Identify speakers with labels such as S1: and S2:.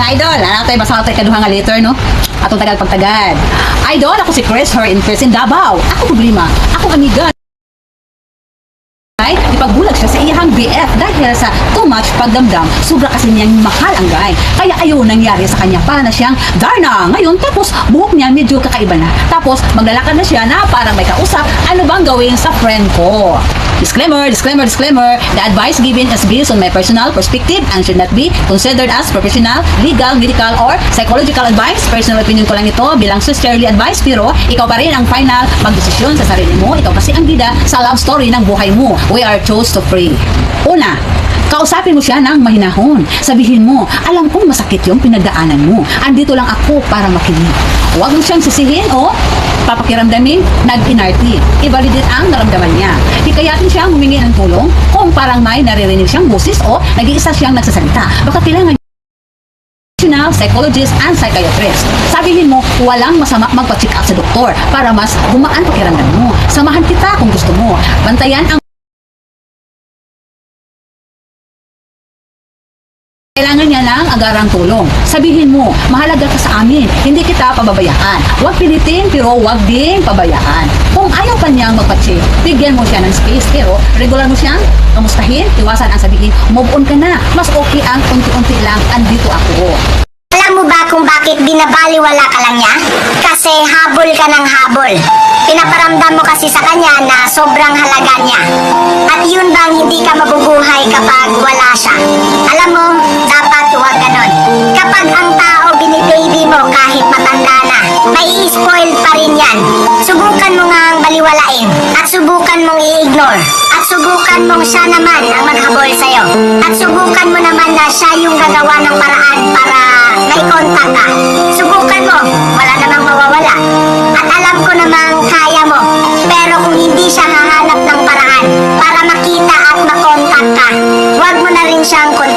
S1: mga idol, tayo basa tayo kaduha nga later, no? Atong tagal pagtagad. Idol, ako si Chris, her in person Davao. Ako problema, akong amiga. Ay, ipagbulag siya sa iyang BF dahil sa too much pagdamdam. Sobra kasi niyang mahal ang guy. Kaya ayaw nangyari sa kanya para na siyang Darna. Ngayon, tapos buhok niya medyo kakaiba na. Tapos maglalakad na siya na parang may kausap. Ano bang gawin sa friend ko? Disclaimer, disclaimer, disclaimer. The advice given is based on my personal perspective and should not be considered as professional, legal, medical, or psychological advice. Personal opinion ko lang ito bilang sisterly advice, pero ikaw pa rin ang final magdesisyon sa sarili mo. Ikaw kasi ang bida sa love story ng buhay mo. We are chose to free. Una, kausapin mo siya ng mahinahon. Sabihin mo, alam kong masakit yung pinagdaanan mo. Andito lang ako para makinig. Huwag mo siyang sisihin o papakiramdamin, nag-inarti. I-validate ang naramdaman niya. Hikayatin siyang humingi ng tulong kung parang may naririnig siyang boses o nag-iisa siyang nagsasalita. Baka kailangan psychologist and psychiatrist. Sabihin mo, walang masama magpa-check up sa doktor para mas gumaan pakiramdam mo. Samahan kita kung gusto mo. Bantayan ang kailangan niya ng agarang tulong. Sabihin mo, mahalaga ka sa amin, hindi kita pababayaan. Huwag pilitin, pero huwag din pabayaan. Kung ayaw pa niyang magpa-check, bigyan mo siya ng space, pero regular mo siyang kamustahin, iwasan ang sabihin, move on ka na. Mas okay ang unti-unti lang, andito ako.
S2: Alam mo ba kung bakit binabaliwala ka lang niya? Kasi habol ka ng habol. Pinaparamdam mo kasi sa kanya na sobrang halaga niya. At yun bang hindi ka mabubuhay kapag wala siya? Alam mo, dapat huwag ganon. Kapag ang tao binibaby mo kahit matanda na, may i-spoil pa rin yan. Subukan mo nga ang baliwalain at subukan mong i-ignore. At subukan mong siya naman ang maghabol sa'yo. At subukan mo naman na siya yung gagawa ng paraan para may kontak ka. Subukan mo, wala namang mawawala. At alam ko namang kaya mo. Pero kung hindi siya hahanap ng paraan para makita at makontak ka, huwag mo na rin siyang kontak.